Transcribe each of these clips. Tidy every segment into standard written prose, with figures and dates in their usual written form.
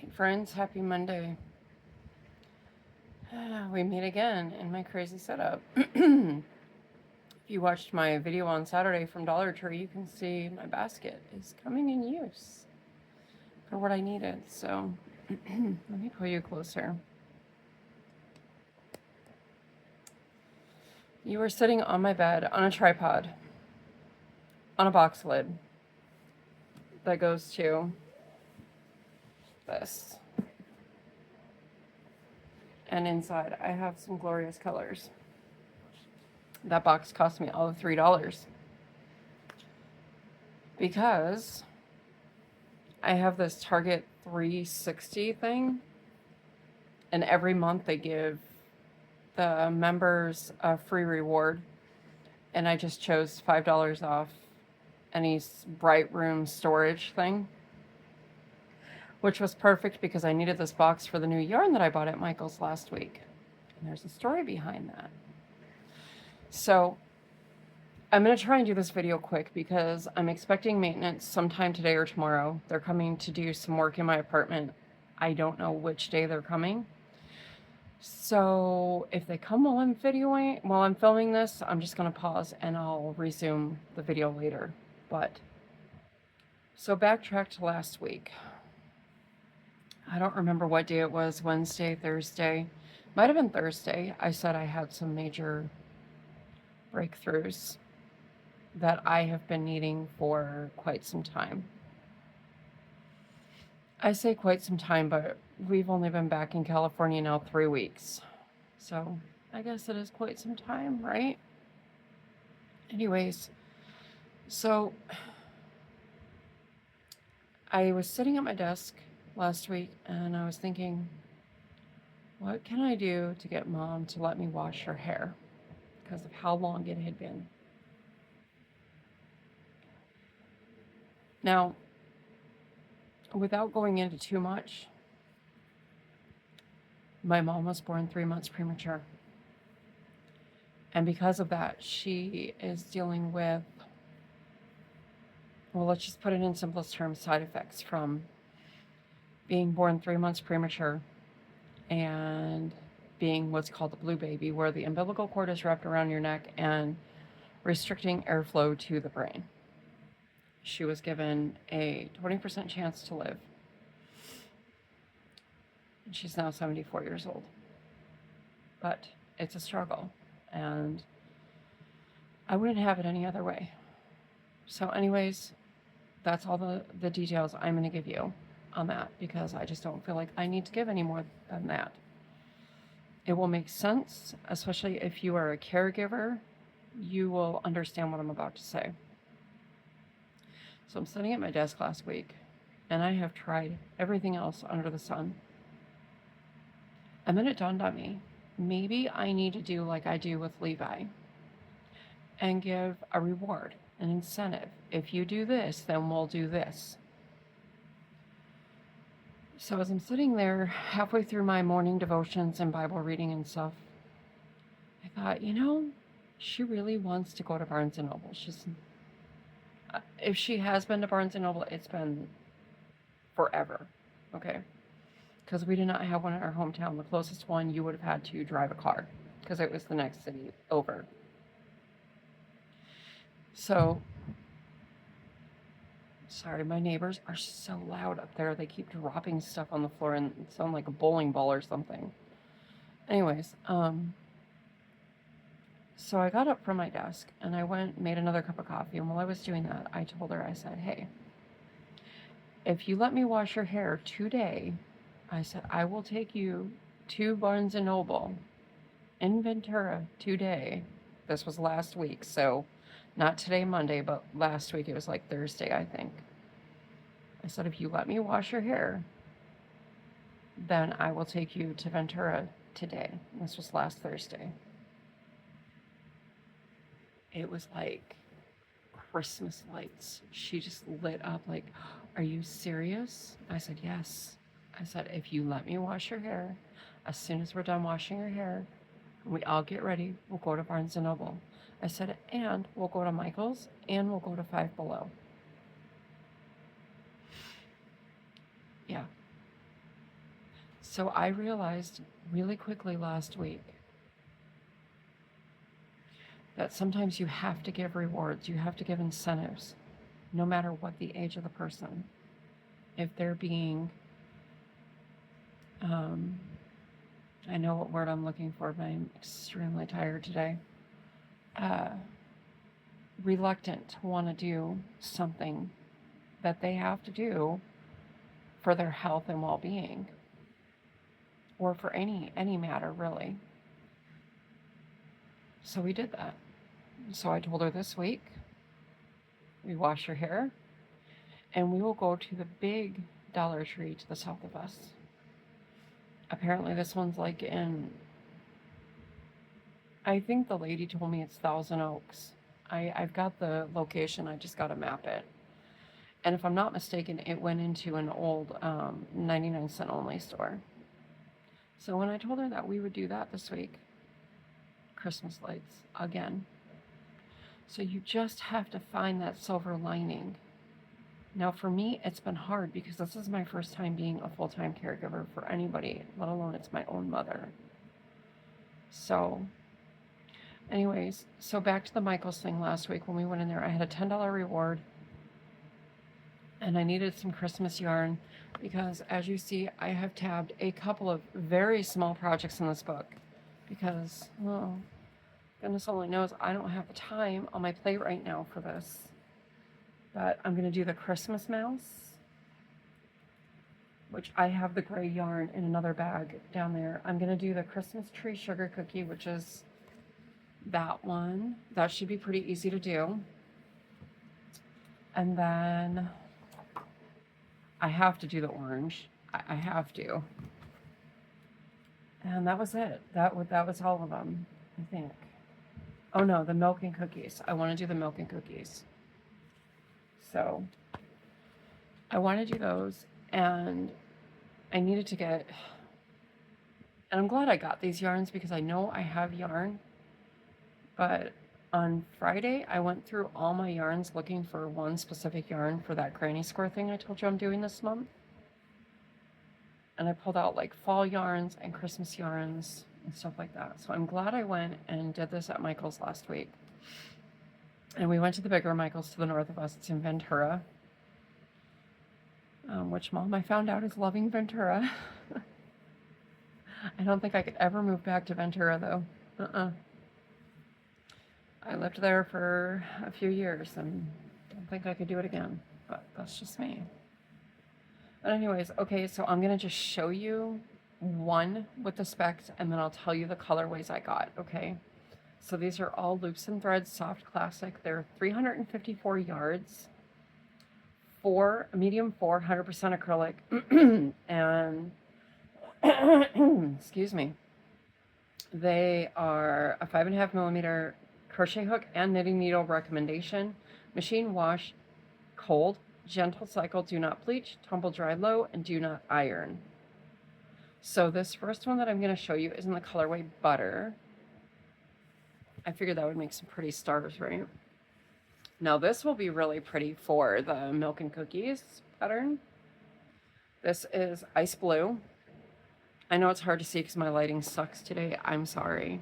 Hey friends, happy Monday. We meet again in my crazy setup. If you watched my video on Saturday from Dollar Tree, you can see my basket is coming in use for what I needed. So let me pull you closer. You were sitting on my bed on a tripod on a box lid that goes to this. And inside, I have some glorious colors. That box cost me all of $3 because I have this Target 360 thing, and every month they give the members a free reward, and I just chose $5 off any Bright Room storage thing, which was perfect because I needed this box for the new yarn that I bought at Michael's last week. And there's a story behind that. So I'm going to try and do this video quick because I'm expecting maintenance sometime today or tomorrow. They're coming to do some work in my apartment. I don't know which day they're coming. So if they come while I'm filming this, I'm just going to pause and I'll resume the video later. So backtrack to last week. I don't remember what day it was, Wednesday, Thursday. Might have been Thursday. I said I had some major breakthroughs that I have been needing for quite some time. I say quite some time, but we've only been back in California now 3 weeks. So I guess it is quite some time, right? Anyways, so I was sitting at my desk last week and I was thinking, what can I do to get Mom to let me wash her hair because of how long it had been? Now, without going into too much, my mom was born 3 months premature. And because of that, she is dealing with, well, let's just put it in simplest terms, side effects from being born 3 months premature and being what's called the blue baby, where the umbilical cord is wrapped around your neck and restricting airflow to the brain. She was given a 20% chance to live. And she's now 74 years old. But it's a struggle, and I wouldn't have it any other way. So anyways, that's all the details I'm going to give you on that because I just don't feel like I need to give any more than that. It will make sense, especially if you are a caregiver. You will understand what I'm about to say. So I'm sitting at my desk last week, and I have tried everything else under the sun. And then it dawned on me, maybe I need to do like I do with Levi and give a reward, an incentive. If you do this, then we'll do this. So as I'm sitting there halfway through my morning devotions and Bible reading and stuff, I thought, she really wants to go to Barnes & Noble. If she has been to Barnes & Noble, it's been forever, okay? Because we did not have one in our hometown. The closest one, you would have had to drive a car because it was the next city over. So, sorry, my neighbors are so loud up there. They keep dropping stuff on the floor and sound like a bowling ball or something. Anyways, so I got up from my desk and I went and made another cup of coffee. And while I was doing that, I told her, I said, hey, if you let me wash your hair today, I said, I will take you to Barnes & Noble in Ventura today. This was last week, so not today, Monday, but last week. It was like Thursday, I think. I said, if you let me wash your hair, then I will take you to Ventura today. This was last Thursday. It was like Christmas lights. She just lit up like, are you serious? I said, yes. I said, if you let me wash your hair, as soon as we're done washing your hair, we all get ready, we'll go to Barnes & Noble. I said, and we'll go to Michael's and we'll go to Five Below. Yeah. So I realized really quickly last week that sometimes you have to give rewards, you have to give incentives, no matter what the age of the person. If they're being, I know what word I'm looking for, but I'm extremely tired today. Reluctant to want to do something that they have to do for their health and well-being, or for any matter really. So we did that. So I told her this week, we wash her hair, and we will go to the big Dollar Tree to the south of us. Apparently this one's like in, I think the lady told me it's Thousand Oaks. I've got the location, I just got to map it. And if I'm not mistaken, it went into an old 99-cent only store. So when I told her that we would do that this week, Christmas lights again. So you just have to find that silver lining. Now for me, it's been hard because this is my first time being a full-time caregiver for anybody, let alone it's my own mother. So anyways, so back to the Michaels thing last week when we went in there, I had a $10 reward and I needed some Christmas yarn because as you see, I have tabbed a couple of very small projects in this book because, well, goodness only knows I don't have the time on my plate right now for this. But I'm going to do the Christmas mouse, which I have the gray yarn in another bag down there. I'm going to do the Christmas tree sugar cookie, which is that one. That should be pretty easy to do. And then I have to do the orange. I have to. And that was it. That was all of them, I think. Oh no, the milk and cookies. I want to do the milk and cookies. So I want to do those, and I needed to get, and I'm glad I got these yarns because I know I have yarn, but on Friday I went through all my yarns looking for one specific yarn for that granny square thing I told you I'm doing this month. And I pulled out like fall yarns and Christmas yarns and stuff like that. So I'm glad I went and did this at Michael's last week. And we went to the bigger Michael's to the north of us. It's in Ventura, which Mom, I found out, is loving Ventura. I don't think I could ever move back to Ventura, though. I lived there for a few years and don't think I could do it again, but that's just me. But anyways, okay, so I'm going to just show you one with the specs, and then I'll tell you the colorways I got, okay? So these are all Loops and Threads Soft Classic. They're 354 yards, medium 4, 100% acrylic, and excuse me, they are a 5.5 millimeter crochet hook and knitting needle recommendation. Machine wash, cold, gentle cycle, do not bleach, tumble dry low, and do not iron. So this first one that I'm going to show you is in the colorway Butter. I figured that would make some pretty stars, right? Now this will be really pretty for the milk and cookies pattern. This is Ice Blue. I know it's hard to see because my lighting sucks today. I'm sorry.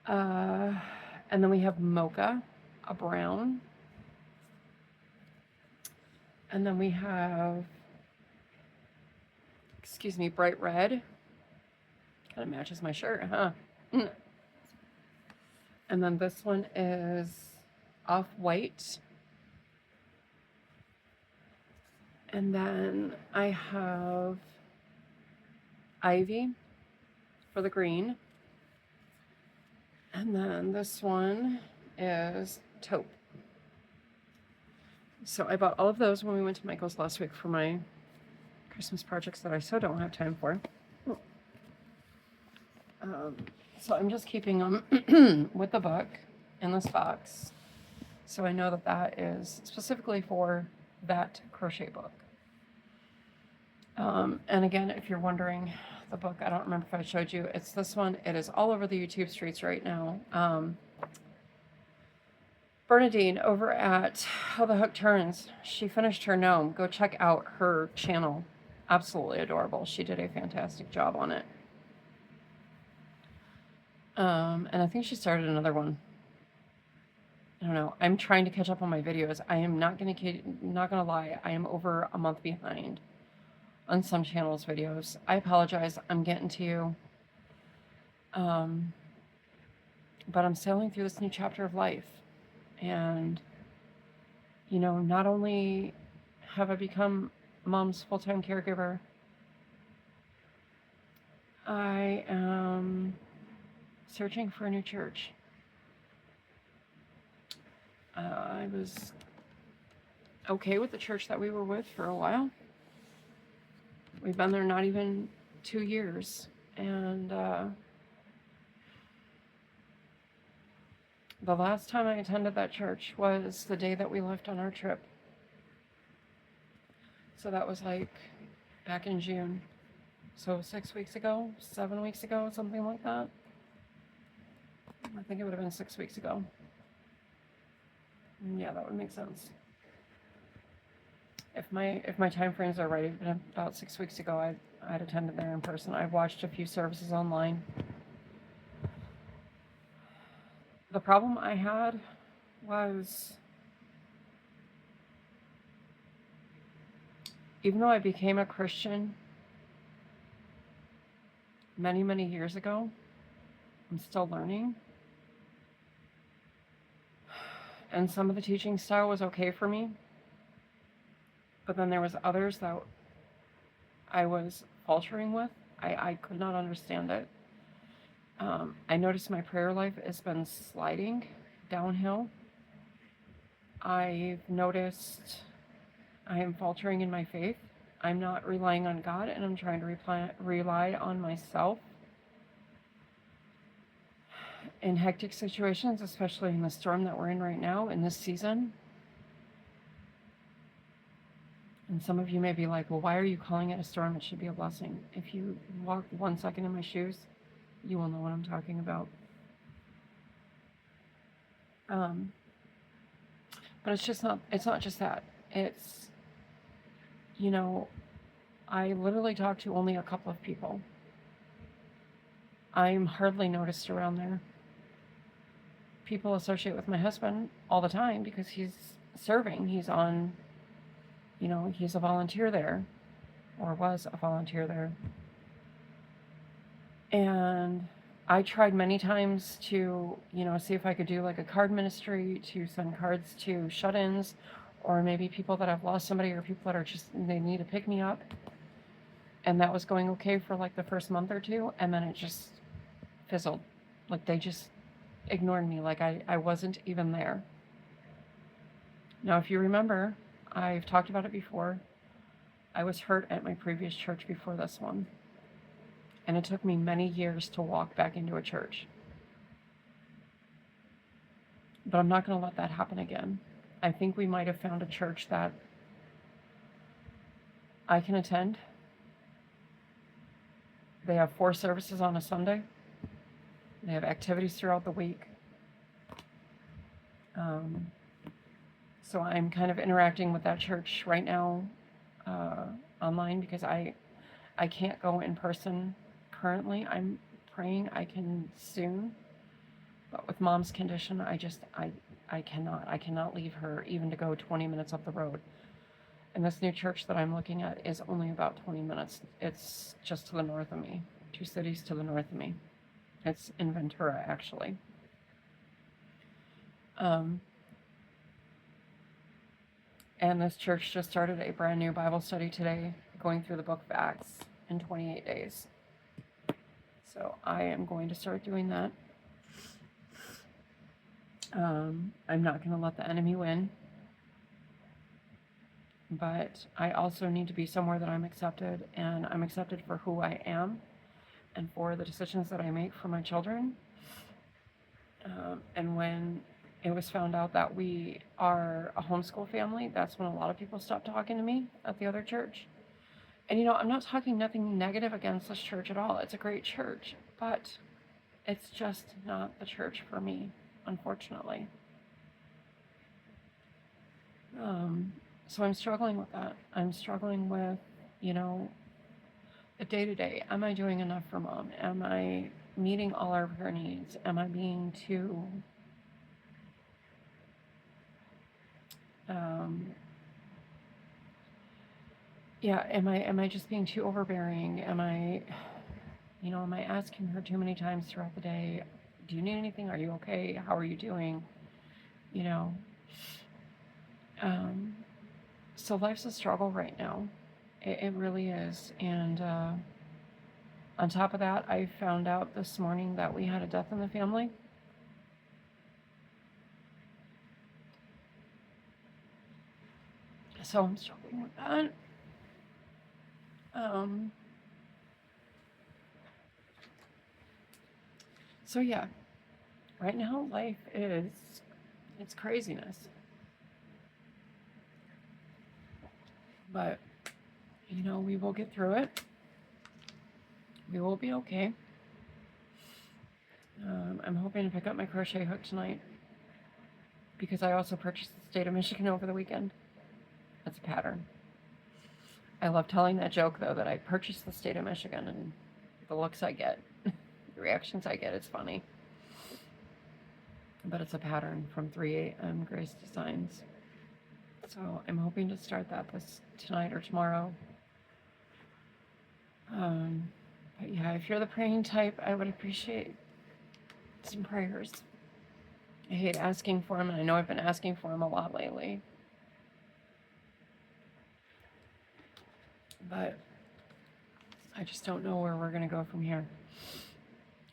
And then we have Mocha, a brown. And then we have, excuse me, Bright Red. Kind of matches my shirt, huh? And then this one is Off-White. And then I have Ivy for the green. And then this one is Taupe. So I bought all of those when we went to Michael's last week for my Christmas projects that I so don't have time for. So I'm just keeping them with the book in this box. So I know that that is specifically for that crochet book. And again, if you're wondering, the book, I don't remember if I showed you, it's this one. It is all over the YouTube streets right now. Bernadine over at How the Hook Turns, she finished her gnome. Go check out her channel. absolutely adorable. She did a fantastic job on it. And I think she started another one. I don't know. I'm trying to catch up on my videos. I am not gonna lie. I am over a month behind on some channels' videos. I apologize. I'm getting to you. But I'm sailing through this new chapter of life, and not only have I become Mom's full-time caregiver, I am searching for a new church. I was okay with the church that we were with for a while. We've been there not even 2 years, and the last time I attended that church was the day that we left on our trip. So that was like back in June. So 6 weeks ago, 7 weeks ago, something like that. I think it would have been 6 weeks ago. Yeah, that would make sense. If my time frames are right, it would have been about 6 weeks ago I'd attended there in person. I've watched a few services online. The problem I had was, even though I became a Christian many, many years ago, I'm still learning. And some of the teaching style was okay for me, but then there was others that I was faltering with. I could not understand it. I noticed my prayer life has been sliding downhill. I've noticed I am faltering in my faith. I'm not relying on God, and I'm trying to rely on myself in hectic situations, especially in the storm that we're in right now in this season. And some of you may be like, well, why are you calling it a storm? It should be a blessing. If you walk 1 second in my shoes, you will know what I'm talking about. But it's not just that. It's, I literally talk to only a couple of people. I'm hardly noticed around there. People associate with my husband all the time because he's serving. He's on, he's a volunteer there, or was a volunteer there. And I tried many times to, see if I could do like a card ministry, to send cards to shut-ins, or maybe people that have lost somebody, or people that are just, they need to pick me up. And that was going okay for like the first month or two, and then it just fizzled. Like they just ignored me, like I wasn't even there. Now, if you remember, I've talked about it before. I was hurt at my previous church before this one. And it took me many years to walk back into a church. But I'm not going to let that happen again. I think we might have found a church that I can attend. They have 4 services on a Sunday. They have activities throughout the week. So I'm kind of interacting with that church right now online because I can't go in person currently. I'm praying I can soon. But with Mom's condition, I cannot leave her even to go 20 minutes up the road. And this new church that I'm looking at is only about 20 minutes. It's just to the north of me, 2 cities to the north of me. It's in Ventura, actually. And this church just started a brand new Bible study today, going through the book of Acts in 28 days. So I am going to start doing that. I'm not going to let the enemy win. But I also need to be somewhere that I'm accepted, and I'm accepted for who I am and for the decisions that I make for my children. And when it was found out that we are a homeschool family, that's when a lot of people stopped talking to me at the other church. And I'm not talking nothing negative against this church at all. It's a great church, but it's just not the church for me, unfortunately. So I'm struggling with that. I'm struggling with You know, the day to day, am I doing enough for mom? Am I meeting all of her needs? Am I being too, um, yeah, am I just being too overbearing? Am I asking her too many times throughout the day? Do you need anything? Are you okay? How are you doing? You know, um, so life's a struggle right now. It really is. And on top of that, I found out this morning that we had a death in the family. So I'm struggling with that. Um, so yeah, right now life is, it's craziness. But, we will get through it. We will be okay. I'm hoping to pick up my crochet hook tonight because I also purchased the state of Michigan over the weekend. That's a pattern. I love telling that joke though, that I purchased the state of Michigan, and the looks I get, the reactions I get, it's funny. But it's a pattern from 3AM Grace Designs. So I'm hoping to start that tonight or tomorrow. But yeah, if you're the praying type, I would appreciate some prayers. I hate asking for them, and I know I've been asking for them a lot lately. But I just don't know where we're going to go from here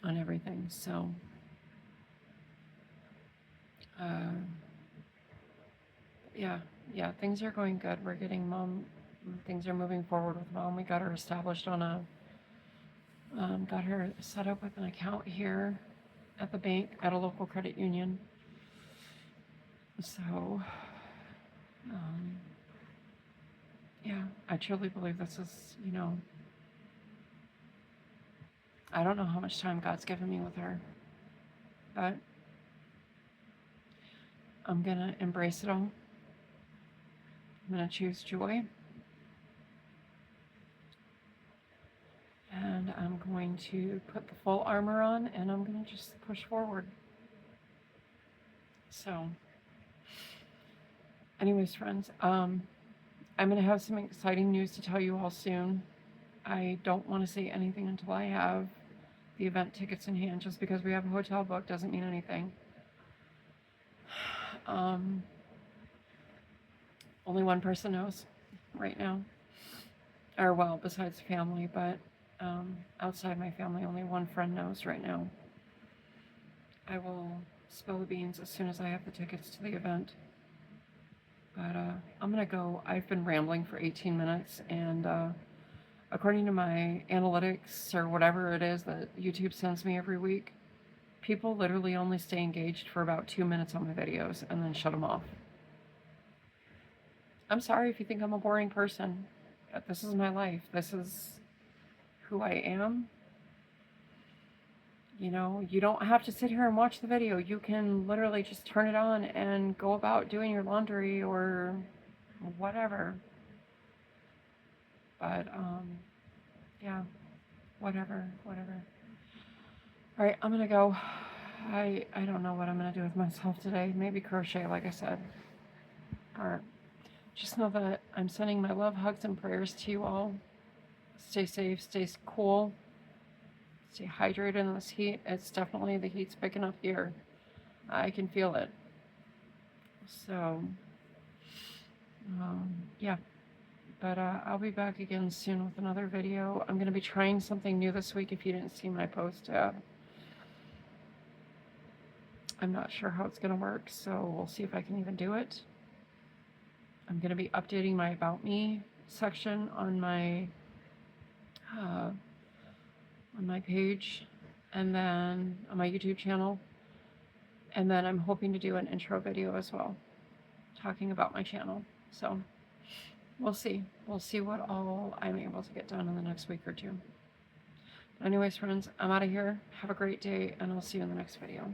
on everything. So, yeah, things are going good. We're getting mom, things are moving forward with mom. We got her established on got her set up with an account here at the bank at a local credit union. So, yeah, I truly believe this is, I don't know how much time God's given me with her, but I'm going to embrace it all. I'm going to choose joy. And I'm going to put the full armor on, and I'm going to just push forward. So, anyways, friends, I'm going to have some exciting news to tell you all soon. I don't want to say anything until I have the event tickets in hand. Just because we have a hotel book doesn't mean anything. Only one person knows right now. Or, well, besides family, but outside my family, only one friend knows right now. I will spill the beans as soon as I have the tickets to the event. But I'm going to go. I've been rambling for 18 minutes, and according to my analytics or whatever it is that YouTube sends me every week, people literally only stay engaged for about 2 minutes on my videos and then shut them off. I'm sorry if you think I'm a boring person. This is my life. This is who I am. You don't have to sit here and watch the video. You can literally just turn it on and go about doing your laundry or whatever. But, yeah, whatever. All right, I'm gonna go. I don't know what I'm gonna do with myself today. Maybe crochet, like I said. Or just know that I'm sending my love, hugs, and prayers to you all. Stay safe, stay cool, stay hydrated in this heat. It's definitely, the heat's picking up here. I can feel it. So, yeah. But I'll be back again soon with another video. I'm going to be trying something new this week if you didn't see my post tab. I'm not sure how it's going to work, so we'll see if I can even do it. I'm going to be updating my About Me section on my page, and then on my YouTube channel. And then I'm hoping to do an intro video as well, talking about my channel. So we'll see. We'll see what all I'm able to get done in the next week or two. Anyways, friends, I'm out of here. Have a great day, and I'll see you in the next video.